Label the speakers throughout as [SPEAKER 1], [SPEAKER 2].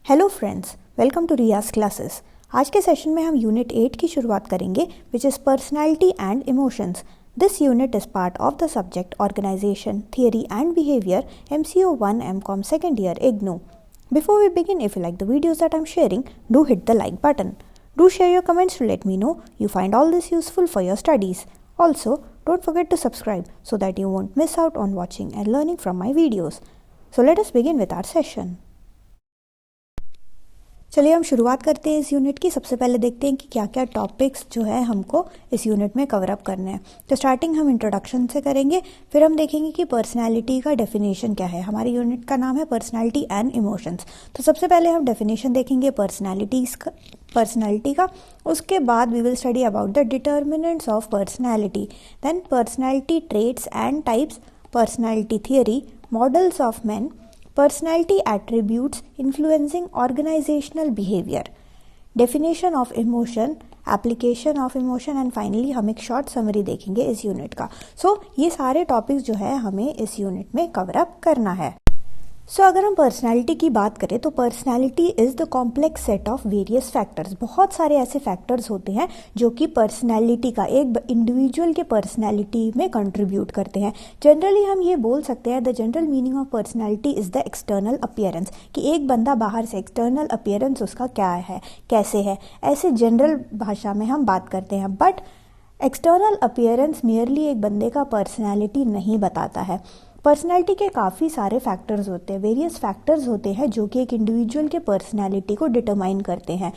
[SPEAKER 1] Hello friends, welcome to Riyaz classes. आज के session में हम यूनिट 8 की शुरुआत करेंगे, which is personality and emotions. This unit is part of the subject organisation theory and behaviour MCO 1 MCOM second year IGNOU. Before we begin, if you like the videos that I'm sharing, do hit the like button. Do share your comments to let me know you find all this useful for your studies. Also, don't forget to subscribe so that you won't miss out on watching and learning from my videos. So let us begin with our session. चलिए हम शुरुआत करते हैं इस unit की। सबसे पहले देखते हैं कि क्या क्या टॉपिक्स जो है हमको इस यूनिट में कवर अप करने हैं। तो स्टार्टिंग हम इंट्रोडक्शन से करेंगे, फिर हम देखेंगे कि पर्सनालिटी का डेफिनेशन क्या है। हमारी यूनिट का नाम है पर्सनालिटी एंड इमोशंस। तो सबसे पहले हम डेफिनेशन देखेंगे पर्सनालिटी का। उसके बाद we will study about the determinants of personality, then personality traits and types, personality theory, models of man, personality attributes influencing organizational behavior, definition of emotion, application of emotion and finally हम एक short summary देखेंगे इस unit का। सो ये सारे topics जो है हमें इस यूनिट में कवर अप करना है। सो अगर हम पर्सनालिटी की बात करें तो personality is the complex set of various factors. बहुत सारे ऐसे फैक्टर्स होते हैं जो कि पर्सनालिटी का, एक इंडिविजुअल के पर्सनालिटी में कंट्रीब्यूट करते हैं। जनरली हम ये बोल सकते हैं the general meaning of personality is the external appearance, कि एक बंदा बाहर से एक्सटर्नल अपीयरेंस उसका क्या है, कैसे है, ऐसे जनरल भाषा में हम बात करते हैं। बट एक्सटर्नल अपीयरेंस मेयरली एक बंदे का पर्सनालिटी नहीं बताता है। पर्सनैलिटी के काफ़ी सारे फैक्टर्स होते हैं, वेरियस फैक्टर्स होते हैं जो कि एक इंडिविजुअल के पर्सनैलिटी को डिटरमाइन करते हैं।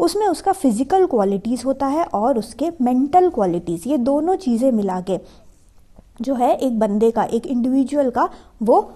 [SPEAKER 1] उसमें उसका फिजिकल क्वालिटीज़ होता है और उसके मेंटल क्वालिटीज़, ये दोनों चीज़ें मिला के जो है एक बंदे का, एक इंडिविजुअल का वो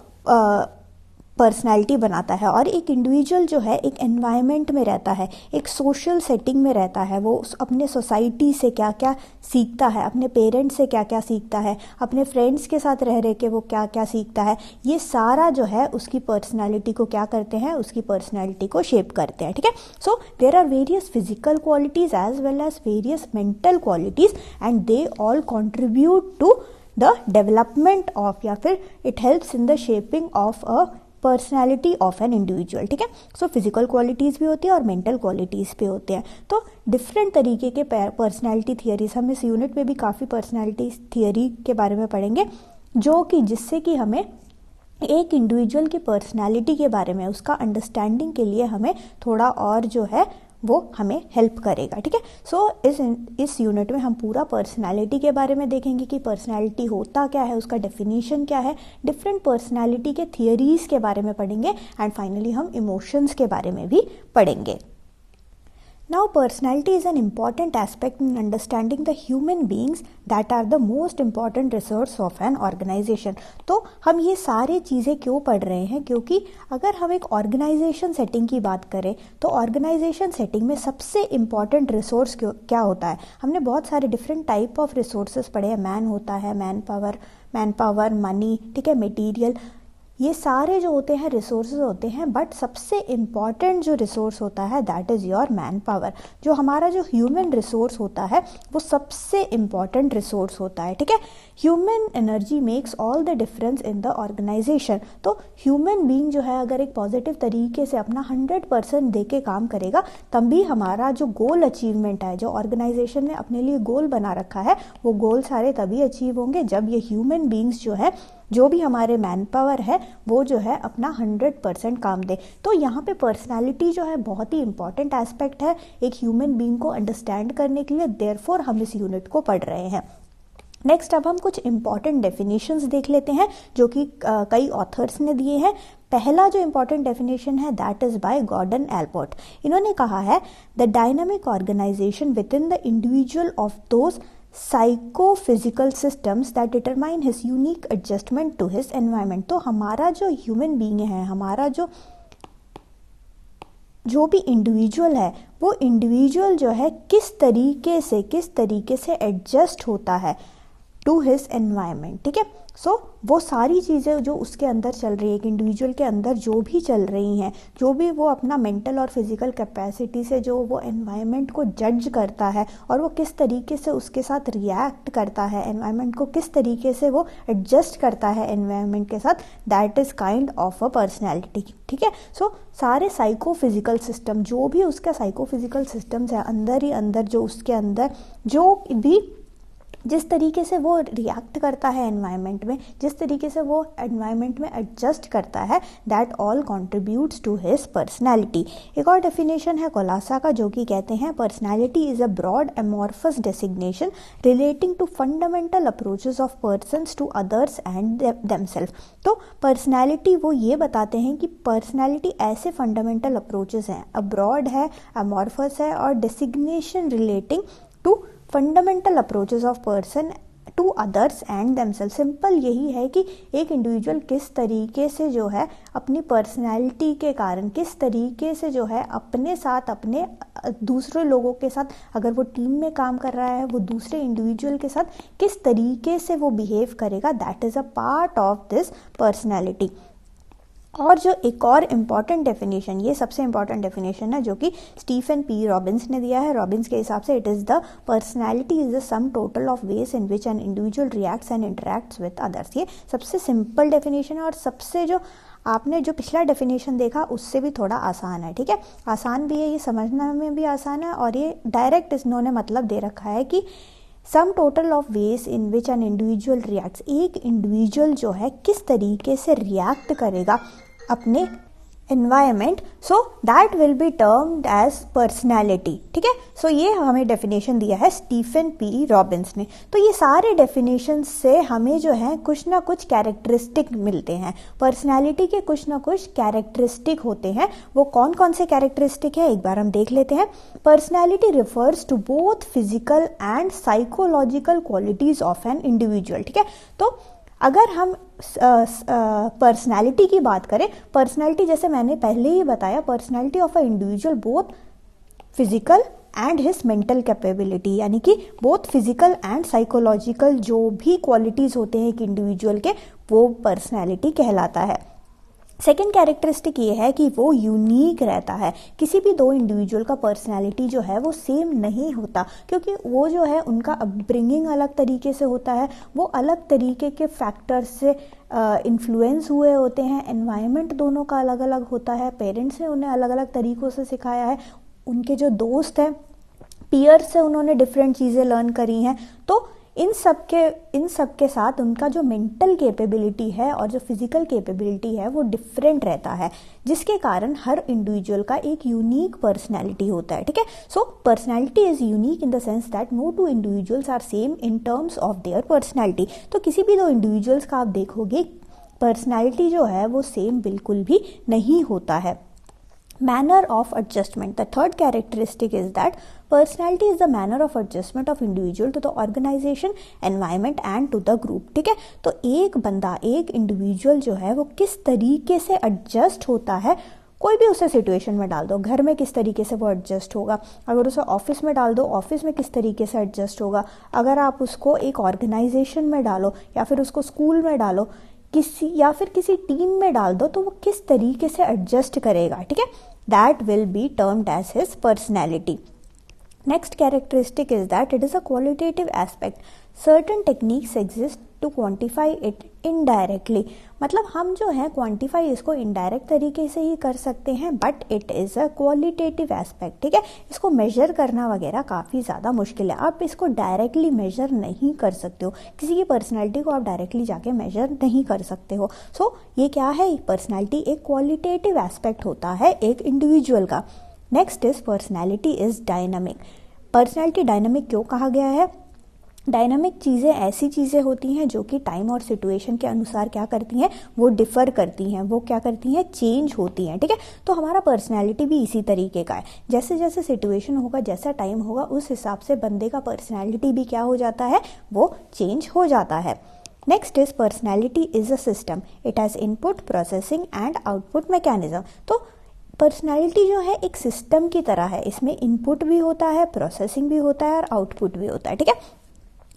[SPEAKER 1] पर्सनैलिटी बनाता है। और एक इंडिविजुअल जो है एक एनवायरनमेंट में रहता है, एक सोशल सेटिंग में रहता है, वो अपने सोसाइटी से क्या क्या सीखता है, अपने पेरेंट्स से क्या क्या सीखता है, अपने फ्रेंड्स के साथ रह रहे के वो क्या क्या सीखता है, ये सारा जो है उसकी पर्सनैलिटी को क्या करते हैं, उसकी पर्सनैलिटी को शेप करते हैं। ठीक है। So there are various physical qualities as well as various mental qualities and they all contribute to the development of, या फिर it helps in the shaping of a personality of an individual. ठीक है। So physical qualities भी होती है और mental qualities भी होते हैं। तो डिफरेंट तरीके के पर्सनैलिटी थियरीज, हम इस यूनिट में भी काफ़ी पर्सनैलिटी थियरी के बारे में पढ़ेंगे, जो कि जिससे कि हमें एक इंडिविजुअल की पर्सनैलिटी के बारे में, उसका अंडरस्टैंडिंग के लिए हमें थोड़ा और जो है वो हमें हेल्प करेगा। ठीक है। सो इस यूनिट में हम पूरा पर्सनैलिटी के बारे में देखेंगे कि पर्सनैलिटी होता क्या है, उसका डेफिनेशन क्या है, डिफरेंट पर्सनैलिटी के थियरीज के बारे में पढ़ेंगे एंड फाइनली हम इमोशंस के बारे में भी पढ़ेंगे। Now, personality is an important aspect in understanding the human beings that are the most important resource of an organization. तो हम ये सारी चीज़ें क्यों पढ़ रहे हैं, क्योंकि अगर हम एक ऑर्गेनाइजेशन सेटिंग की बात करें तो ऑर्गेनाइजेशन सेटिंग में सबसे इम्पॉर्टेंट रिसोर्स क्या होता है। हमने बहुत सारे डिफरेंट टाइप ऑफ रिसोर्सेज पढ़े हैं। मैन होता है, मैन पावर, मनी, ठीक है, मटेरियल, ये सारे जो होते हैं रिसोर्सेज होते हैं। बट सबसे इम्पॉर्टेंट जो रिसोर्स होता है that is your man power. जो हमारा जो ह्यूमन रिसोर्स होता है वो सबसे इम्पॉर्टेंट रिसोर्स होता है। ठीक है। Human energy makes all the difference in the organisation. तो ह्यूमन बीइंग जो है अगर एक पॉजिटिव तरीके से अपना 100% दे के काम करेगा, तब भी हमारा जो गोल अचीवमेंट है, जो ऑर्गेनाइजेशन ने अपने लिए गोल बना रखा है, वो गोल सारे तभी अचीव होंगे जब ये ह्यूमन बीइंग्स जो है, जो भी हमारे मैन पावर है, वो जो है अपना 100% काम दे। तो यहाँ पे पर्सनालिटी जो है बहुत ही इंपॉर्टेंट एस्पेक्ट है एक ह्यूमन बीइंग को अंडरस्टैंड करने के लिए। देयरफॉर हम इस यूनिट को पढ़ रहे हैं। नेक्स्ट अब हम कुछ इंपॉर्टेंट डेफिनेशंस देख लेते हैं जो कि कई ऑथर्स ने दिए हैं। पहला जो इंपॉर्टेंट डेफिनेशन है that is by Gordon Allport. इन्होंने कहा है the dynamic organisation within the individual of those psychophysical systems that determine his unique adjustment to his environment. तो हमारा जो ह्यूमन बीइंग है, हमारा जो भी इंडिविजुअल है, वो इंडिविजुअल जो है किस तरीके से एडजस्ट होता है टू हिज एनवायरनमेंट, ठीक है। सो वो सारी चीज़ें जो उसके अंदर चल रही है, एक इंडिविजुअल के अंदर जो भी चल रही हैं, जो भी वो अपना मेंटल और फिजिकल कैपेसिटी से जो वो एनवायरनमेंट को जज करता है और वो किस तरीके से उसके साथ रिएक्ट करता है, एनवायरनमेंट को किस तरीके से वो एडजस्ट करता है एनवायरनमेंट के साथ, that is kind of a personality, ठीक है। सो सारे साइकोफिजिकल सिस्टम, जो भी उसका साइकोफिजिकल सिस्टम्स है अंदर ही अंदर, जो उसके अंदर जो भी जिस तरीके से वो रिएक्ट करता है एनवायरनमेंट में, जिस तरीके से वो एनवायरनमेंट में एडजस्ट करता है, that all contributes to his personality. एक और डेफिनेशन है कोलासा का, जो कि कहते हैं personality is a broad amorphous designation relating to fundamental approaches of persons to others and themselves. तो पर्सनैलिटी वो ये बताते हैं कि पर्सनैलिटी ऐसे फंडामेंटल अप्रोचेस हैं, अब्रॉड है, अमॉर्फस है और designation relating to fundamental approaches of person to others and themselves. Simple यही है कि एक इंडिविजुअल किस तरीके से जो है अपनी पर्सनैलिटी के कारण, किस तरीके से जो है अपने साथ, अपने दूसरे लोगों के साथ, अगर वो टीम में काम कर रहा है, वो दूसरे इंडिविजुअल के साथ किस तरीके से वो बिहेव करेगा, that is a part of this personality. और जो एक और इम्पॉर्टेंट डेफिनेशन, ये सबसे इम्पॉर्टेंट डेफिनेशन है जो कि स्टीफन पी रॉबिन्स ने दिया है। रॉबिन्स के हिसाब से it is the personality is the some total of ways in which an individual reacts and interacts with others. ये सबसे सिंपल डेफिनेशन है और सबसे जो आपने जो पिछला डेफिनेशन देखा उससे भी थोड़ा आसान है, ठीक है। आसान भी है, ये समझने में भी आसान है और ये डायरेक्ट इन्होंने मतलब दे रखा है कि sum total of ways in which an individual reacts, एक इंडिविजुअल जो है किस तरीके से रिएक्ट करेगा अपने environment, so that will be termed as personality, ठीक है। सो ये हमें डेफिनेशन दिया है स्टीफन पी रॉबिन्स ने। तो ये सारे डेफिनेशन से हमें जो है कुछ ना कुछ कैरेक्टरिस्टिक मिलते हैं, पर्सनैलिटी के कुछ ना कुछ कैरेक्टरिस्टिक होते हैं। वो कौन कौन से कैरेक्टरिस्टिक है एक बार हम देख लेते हैं। Personality refers to both physical and psychological qualities of an individual, ठीक है। तो अगर हम पर्सनैलिटी की बात करें, पर्सनैलिटी जैसे मैंने पहले ही बताया, personality of a individual both physical and his mental capability, यानी कि बोथ फिजिकल एंड साइकोलॉजिकल जो भी क्वालिटीज़ होते हैं एक इंडिविजुअल के, वो पर्सनैलिटी कहलाता है। सेकेंड कैरेक्टरिस्टिक ये है कि वो यूनिक रहता है। किसी भी दो इंडिविजुअल का पर्सनैलिटी जो है वो सेम नहीं होता, क्योंकि वो जो है उनका अपब्रिंगिंग अलग तरीके से होता है, वो अलग तरीके के फैक्टर्स से इन्फ्लुएंस हुए होते हैं, एनवायरनमेंट दोनों का अलग अलग होता है, पेरेंट्स ने उन्हें अलग अलग तरीक़ों से सिखाया है, उनके जो दोस्त हैं, पीयर्स से उन्होंने डिफरेंट चीज़ें लर्न करी हैं। तो इन सब के साथ उनका जो मेंटल कैपेबिलिटी है और जो फिजिकल कैपेबिलिटी है वो डिफरेंट रहता है, जिसके कारण हर इंडिविजुअल का एक यूनिक पर्सनैलिटी होता है, ठीक है। So personality is unique in the sense that no two individuals are same in terms of their personality. तो किसी भी दो इंडिविजुअल्स का आप देखोगे पर्सनैलिटी जो है वो सेम बिल्कुल भी नहीं होता है। Manner of adjustment. The third characteristic is that personality is the manner of adjustment of individual to the organization, environment and to the group. ठीक है, तो एक बंदा, एक इंडिविजुअल जो है वो किस तरीके से एडजस्ट होता है, कोई भी उसे सिचुएशन में डाल दो, घर में किस तरीके से वो एडजस्ट होगा, अगर उसे ऑफिस में डाल दो, ऑफिस में किस तरीके से एडजस्ट होगा, अगर आप उसको एक ऑर्गेनाइजेशन में डालो या फिर उसको स्कूल में डालो, किसी टीम में डाल दो, तो वो किस तरीके से एडजस्ट करेगा, ठीक है। That will be termed as his personality. Next characteristic is that it is a qualitative aspect. Certain techniques exist to quantify it indirectly. मतलब हम जो है क्वान्टिफाई इसको इनडायरेक्ट तरीके से ही कर सकते हैं, but it is a qualitative aspect, ठीक है। इसको मेजर करना वगैरह काफ़ी ज़्यादा मुश्किल है, आप इसको डायरेक्टली मेजर नहीं कर सकते हो, किसी की पर्सनैलिटी को आप डायरेक्टली जाके मेजर नहीं कर सकते हो। सो ये क्या है, पर्सनैलिटी एक क्वालिटेटिव एस्पेक्ट होता है एक इंडिविजुअल का। Next is personality is dynamic. Personality dynamic क्यों कहा गया है? डायनामिक चीज़ें ऐसी चीज़ें होती हैं जो कि टाइम और सिचुएशन के अनुसार क्या करती हैं, वो डिफ़र करती हैं, वो क्या करती हैं, चेंज होती हैं, ठीक है। तो हमारा पर्सनैलिटी भी इसी तरीके का है, जैसे जैसे सिचुएशन होगा, जैसा टाइम होगा, उस हिसाब से बंदे का पर्सनैलिटी भी क्या हो जाता है, वो चेंज हो जाता है। Next is personality is a system, it has input, processing and output mechanism. तो पर्सनैलिटी जो है एक सिस्टम की तरह है, इसमें इनपुट भी होता है, प्रोसेसिंग भी होता है और आउटपुट भी होता है, ठीक है।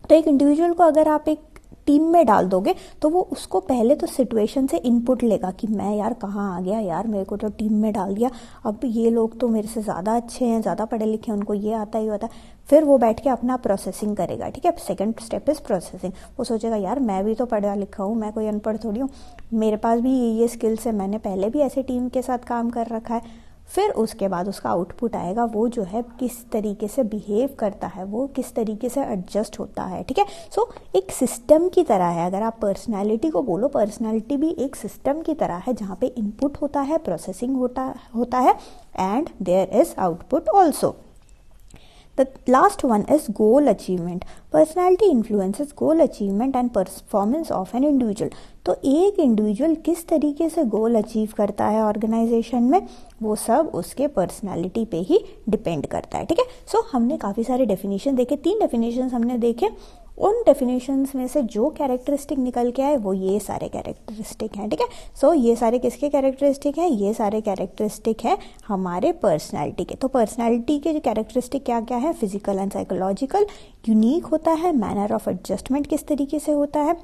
[SPEAKER 1] तो एक इंडिविजुअल को अगर आप एक टीम में डाल दोगे तो वो उसको पहले तो सिचुएशन से इनपुट लेगा कि मैं यार कहाँ आ गया यार, मेरे को तो टीम में डाल दिया, अब ये लोग तो मेरे से ज़्यादा अच्छे हैं, ज़्यादा पढ़े लिखे हैं, उनको ये आता है ये आता है। फिर वो बैठ के अपना प्रोसेसिंग करेगा, ठीक है। Second step is processing. वो सोचेगा यार मैं भी तो पढ़ा लिखा हूँ, मैं कोई अनपढ़ थोड़ी हूँ, मेरे पास भी ये स्किल्स है, मैंने पहले भी ऐसे टीम के साथ काम कर रखा है। फिर उसके बाद उसका आउटपुट आएगा, वो जो है किस तरीके से बिहेव करता है, वो किस तरीके से एडजस्ट होता है, ठीक है। सो एक सिस्टम की तरह है, अगर आप पर्सनालिटी को बोलो, पर्सनालिटी भी एक सिस्टम की तरह है जहाँ पे इनपुट होता है, प्रोसेसिंग होता है and there is output also. The last one is goal achievement. Personality influences goal achievement and performance of an individual. तो एक इंडिविजुअल किस तरीके से गोल अचीव करता है ऑर्गेनाइजेशन में, वो सब उसके पर्सनालिटी पे ही डिपेंड करता है, ठीक है। सो हमने काफ़ी सारे डेफिनेशन देखे, 3 डेफिनेशन हमने देखे। उन डेफिनेशंस में से जो कैरेक्टरिस्टिक निकल के आए वो ये सारे कैरेक्टरिस्टिक हैं, ठीक है। सो ये सारे किसके कैरेक्टरिस्टिक हैं? ये सारे कैरेक्टरिस्टिक हैं हमारे पर्सनालिटी के। तो पर्सनालिटी के जो कैरेक्टरिस्टिक क्या क्या है? फिजिकल एंड साइकोलॉजिकल, यूनिक होता है, मैनर ऑफ एडजस्टमेंट किस तरीके से होता है,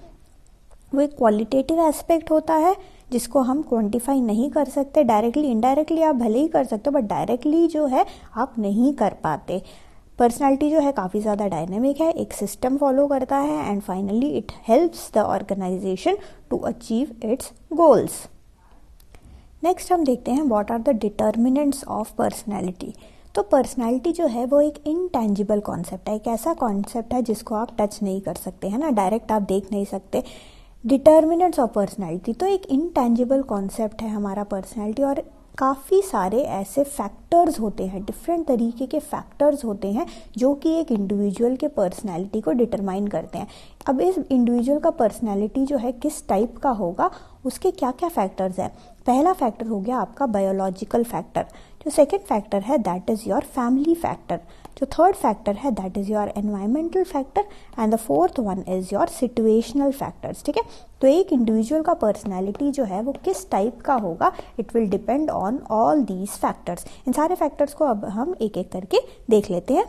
[SPEAKER 1] वो एक क्वालिटेटिव एस्पेक्ट होता है जिसको हम क्वांटिफाई नहीं कर सकते, डायरेक्टली इनडायरेक्टली आप भले ही कर सकते हो बट डायरेक्टली जो है आप नहीं कर पाते। पर्सनालिटी जो है काफ़ी ज़्यादा डायनेमिक है, एक सिस्टम फॉलो करता है and finally it helps the organisation to achieve its goals. Next हम देखते हैं what are the determinants of personality. तो पर्सनालिटी जो है वो एक इनटैंजिबल कॉन्सेप्ट है, एक ऐसा कॉन्सेप्ट है जिसको आप टच नहीं कर सकते, है ना, डायरेक्ट आप देख नहीं सकते। डिटर्मिनेंट्स ऑफ पर्सनालिटी तो एक इनटैंजिबल कॉन्सेप्ट है हमारा पर्सनालिटी, और काफ़ी सारे ऐसे फैक्टर्स होते हैं, डिफरेंट तरीके के फैक्टर्स होते हैं जो कि एक इंडिविजुअल के पर्सनालिटी को डिटरमाइन करते हैं। अब इस इंडिविजुअल का पर्सनालिटी जो है किस टाइप का होगा, उसके क्या क्या फैक्टर्स हैं। पहला फैक्टर हो गया आपका बायोलॉजिकल फैक्टर, जो सेकंड फैक्टर है that is your family factor, जो थर्ड फैक्टर है that is your environmental factor and the fourth one is your situational factors, ठीक है। तो एक इंडिविजुअल का पर्सनैलिटी जो है वो किस टाइप का होगा, it will depend on all these factors. इन सारे फैक्टर्स को अब हम एक एक करके देख लेते हैं।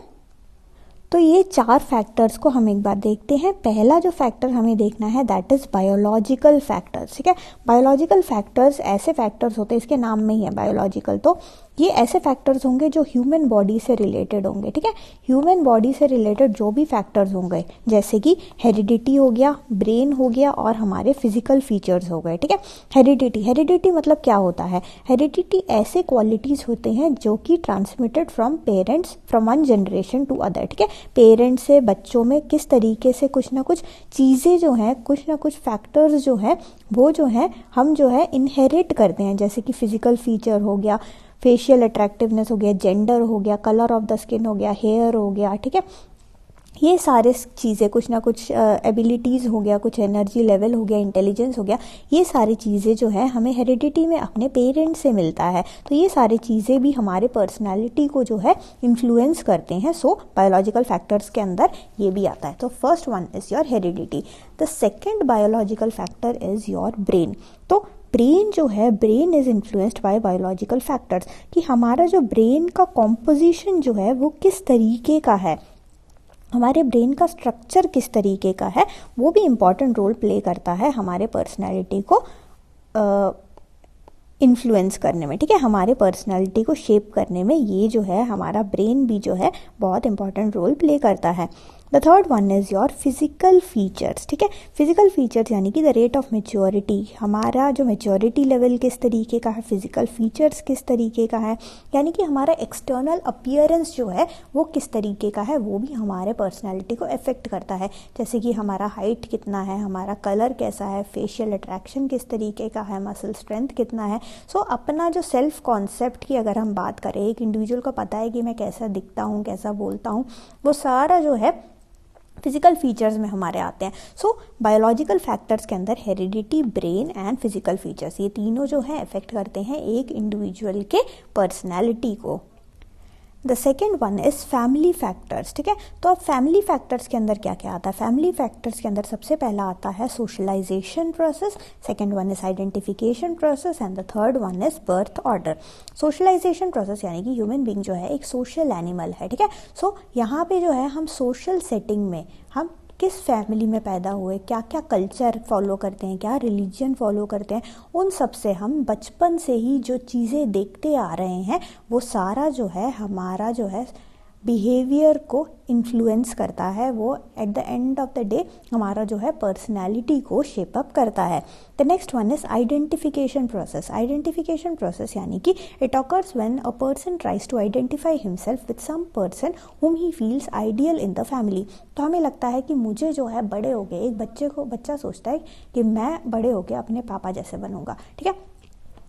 [SPEAKER 1] तो ये 4 फैक्टर्स को हम एक बार देखते हैं। पहला जो फैक्टर हमें देखना है दैट इज़ बायोलॉजिकल फैक्टर्स, ठीक है। बायोलॉजिकल फैक्टर्स ऐसे फैक्टर्स होते हैं, इसके नाम में ही है बायोलॉजिकल, तो ये ऐसे फैक्टर्स होंगे जो ह्यूमन बॉडी से रिलेटेड होंगे, ठीक है। ह्यूमन बॉडी से रिलेटेड जो भी फैक्टर्स होंगे, जैसे कि हेरिडिटी हो गया, ब्रेन हो गया और हमारे फिजिकल फीचर्स हो गए, ठीक है। हेरिडिटी मतलब क्या होता है? हेरिडिटी ऐसे क्वालिटीज़ होते हैं जो कि transmitted from parents from one generation to other, ठीक है। पेरेंट्स से बच्चों में किस तरीके से कुछ ना कुछ चीज़ें जो हैं, कुछ ना कुछ फैक्टर्स जो हैं वो जो हैं हम जो है इनहेरिट करते हैं, जैसे कि फिजिकल फीचर हो गया, फेशियल अट्रैक्टिवनेस हो गया, जेंडर हो गया, कलर ऑफ द स्किन हो गया, हेयर हो गया, ठीक है। ये सारे चीज़ें, कुछ ना कुछ एबिलिटीज़ हो गया, कुछ एनर्जी लेवल हो गया, इंटेलिजेंस हो गया, ये सारी चीज़ें जो है हमें हेरिडिटी में अपने पेरेंट्स से मिलता है। तो ये सारी चीज़ें भी हमारे पर्सनालिटी को जो है इन्फ्लुएंस करते हैं। सो बायोलॉजिकल फैक्टर्स के अंदर ये भी आता है। तो first one is your heredity. The second biological factor is your brain. तो ब्रेन जो है, brain is influenced by biological factors, कि हमारा जो ब्रेन का कॉम्पोजिशन जो है वो किस तरीके का है, हमारे ब्रेन का स्ट्रक्चर किस तरीके का है, वो भी इम्पॉर्टेंट रोल प्ले करता है हमारे पर्सनैलिटी को इन्फ्लुएंस करने में, ठीक है। हमारे पर्सनैलिटी को शेप करने में ये जो है हमारा ब्रेन भी जो है बहुत इंपॉर्टेंट रोल प्ले करता है। The third one is your physical features, ठीक है। फिजिकल फीचर्स यानी कि द रेट ऑफ मेच्योरिटी, हमारा जो मेच्योरिटी लेवल किस तरीके का है, फिजिकल फीचर्स किस तरीके का है, यानी कि हमारा एक्सटर्नल अपीयरेंस जो है वो किस तरीके का है, वो भी हमारे पर्सनैलिटी को अफेक्ट करता है। जैसे कि हमारा हाइट कितना है, हमारा कलर कैसा है, फेशियल अट्रैक्शन किस तरीके का है, मसल स्ट्रेंथ कितना है। सो अपना जो सेल्फ कॉन्सेप्ट की अगर हम बात करें, एक इंडिविजुअल को पता है कि मैं कैसा दिखता हूँ, कैसा बोलता हूँ, वो सारा जो है फिजिकल फीचर्स में हमारे आते हैं। सो बायोलॉजिकल फैक्टर्स के अंदर heredity, brain and physical features, ये तीनों जो हैं अफेक्ट करते हैं एक इंडिविजुअल के पर्सनैलिटी को। The second one is family factors, ठीक है। तो अब फैमिली फैक्टर्स के अंदर क्या क्या आता है? फैमिली फैक्टर्स के अंदर सबसे पहला आता है socialisation process, second one is identification process and the third one is birth order. Socialisation process यानी कि ह्यूमन बीइंग जो है एक सोशल एनिमल है, ठीक है। सो यहाँ पे जो है हम सोशल सेटिंग में हम किस फैमिली में पैदा हुए, क्या क्या कल्चर फॉलो करते हैं, क्या रिलीजन फॉलो करते हैं, उन सब से हम बचपन से ही जो चीज़ें देखते आ रहे हैं वो सारा जो है हमारा जो है बिहेवियर को इन्फ्लुएंस करता है। वो at the end of the day हमारा जो है पर्सनैलिटी को शेप अप करता है। The next one is identification process. Identification process यानी कि it occurs when a person tries to identify himself with some person whom he feels ideal in the family। तो हमें लगता है कि मुझे जो है बड़े हो गए, एक बच्चा सोचता है कि मैं बड़े हो गए अपने पापा जैसे बनूंगा, ठीक है,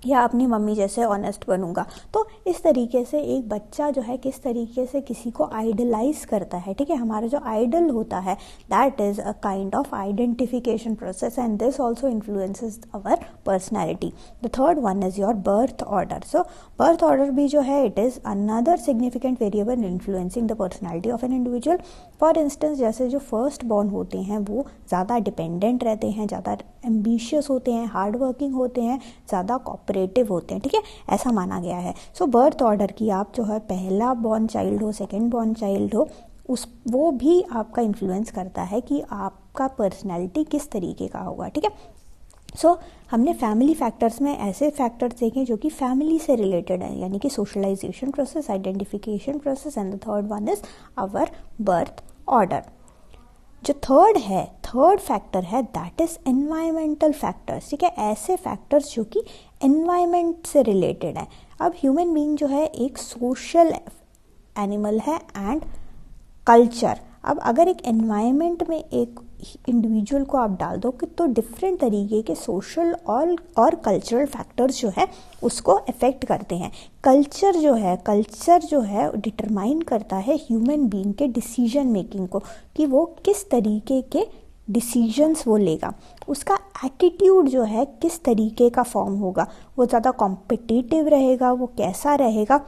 [SPEAKER 1] या अपनी मम्मी जैसे ऑनेस्ट बनूंगा। तो इस तरीके से एक बच्चा जो है किस तरीके से किसी को आइडलाइज करता है, ठीक है, हमारा जो आइडल होता है that is a kind of identification process and this also influences our personality. The third one is your birth order. So birth order भी जो है it is another significant variable influencing the personality of an individual. For instance जैसे जो first born होते हैं वो ज़्यादा dependent रहते हैं, ज़्यादा एम्बिशियस होते हैं, हार्ड वर्किंग होते हैं, ज़्यादा कॉपरेटिव होते हैं, ठीक है, ऐसा माना गया है। सो बर्थ ऑर्डर की आप जो है पहला बॉर्न चाइल्ड हो, सेकेंड बॉर्न चाइल्ड हो, वो भी आपका इन्फ्लुएंस करता है कि आपका पर्सनैलिटी किस तरीके का होगा, ठीक है। सो हमने फैमिली फैक्टर्स में ऐसे फैक्टर्स देखे जो कि फैमिली से रिलेटेड है, यानी कि socialisation process, identification process and the third one is our birth order. जो थर्ड फैक्टर है दैट इज एनवायरमेंटल फैक्टर्स, ठीक है, ऐसे फैक्टर्स जो कि एनवायरमेंट से रिलेटेड है। अब ह्यूमन बीइंग जो है एक सोशल एनिमल है एंड कल्चर। अब अगर एक एनवायरमेंट में एक इंडिविजुअल को आप डाल दो कि तो डिफरेंट तरीके के सोशल और कल्चरल फैक्टर्स जो है उसको अफेक्ट करते हैं। कल्चर जो है डिटरमाइन करता है ह्यूमन बीइंग के डिसीजन मेकिंग को, कि वो किस तरीके के डिसीजंस वो लेगा। उसका एटीट्यूड जो है किस तरीके का फॉर्म होगा, वो ज़्यादा कॉम्पिटिटिव रहेगा, वो कैसा रहेगा,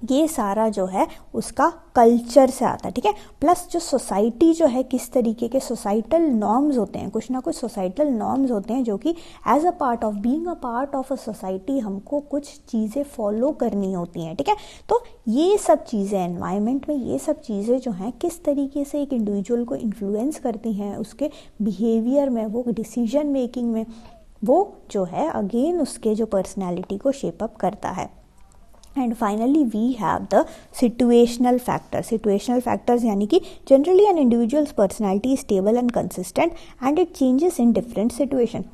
[SPEAKER 1] ये सारा जो है उसका कल्चर से आता है, ठीक है। प्लस जो सोसाइटी जो है किस तरीके के सोसाइटल नॉर्म्स होते हैं, कुछ ना कुछ सोसाइटल नॉर्म्स होते हैं जो कि as a part of being a part of a society हमको कुछ चीज़ें फॉलो करनी होती हैं, ठीक है। तो ये सब चीज़ें एनवायरनमेंट में, ये सब चीज़ें जो हैं किस तरीके से एक इंडिविजुअल को इन्फ्लुएंस करती हैं उसके बिहेवियर में, वो डिसीजन मेकिंग में, वो जो है अगेन उसके जो पर्सनैलिटी को शेप अप करता है। And finally we have the situational factor. Situational factors यानी कि generally an individual's personality stable and consistent and it changes in different situation.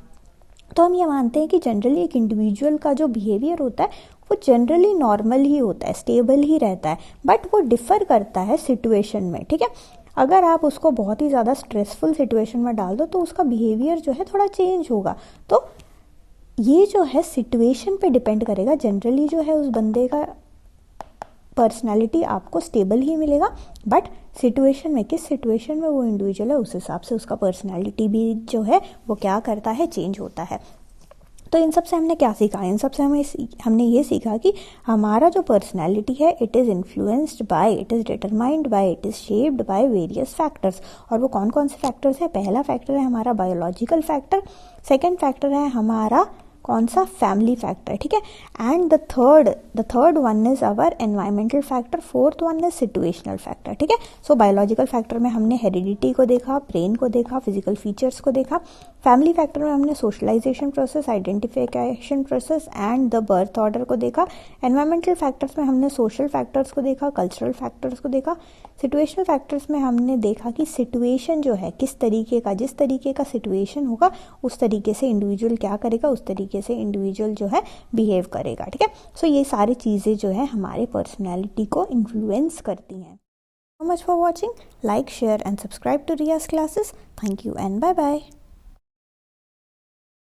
[SPEAKER 1] तो हम ये मानते हैं कि जनरली एक इंडिविजुअल का जो बिहेवियर होता है वो जनरली नॉर्मल ही होता है, स्टेबल ही रहता है, बट वो डिफर करता है सिचुएशन में, ठीक है। अगर आप उसको बहुत ही ज़्यादा स्ट्रेसफुल सिचुएशन में डाल दो तो उसका बिहेवियर जो है थोड़ा चेंज होगा। तो ये जो है सिचुएशन पे डिपेंड करेगा। जनरली जो है उस बंदे का पर्सनालिटी आपको स्टेबल ही मिलेगा, बट सिचुएशन में, किस सिचुएशन में वो इंडिविजुअल है उस हिसाब से उसका पर्सनालिटी भी जो है वो क्या करता है, चेंज होता है। तो इन सब से हमने क्या सीखा, इन सब से हमने ये सीखा कि हमारा जो पर्सनालिटी है it is influenced by, it is determined by, it is shaped by various factors. और वो कौन कौन से फैक्टर्स है? पहला फैक्टर है हमारा बायोलॉजिकल फैक्टर, सेकेंड फैक्टर है हमारा कौन सा, फैमिली फैक्टर, ठीक है, and the third one is our environmental factor, fourth one is situational factor, ठीक है। सो बायोलॉजिकल फैक्टर में हमने हेरिडिटी को देखा, ब्रेन को देखा, फिजिकल फीचर्स को देखा। फैमिली फैक्टर में हमने socialisation process, identification process and the birth order को देखा। एनवायरमेंटल फैक्टर्स में हमने सोशल फैक्टर्स को देखा, कल्चरल फैक्टर्स को देखा। सिचुएशनल फैक्टर्स में हमने देखा कि सिचुएशन जो है किस तरीके का, जिस तरीके का सिचुएशन होगा उस तरीके से इंडिविजुअल क्या करेगा, उस तरीके से इंडिविजुअल जो है बिहेव करेगा, ठीक है। सो ये सारी चीज़ें जो है हमारे पर्सनैलिटी को इन्फ्लुएंस करती हैं। So much for watching. Like, share and subscribe to Riya's classes. Thank you and bye bye.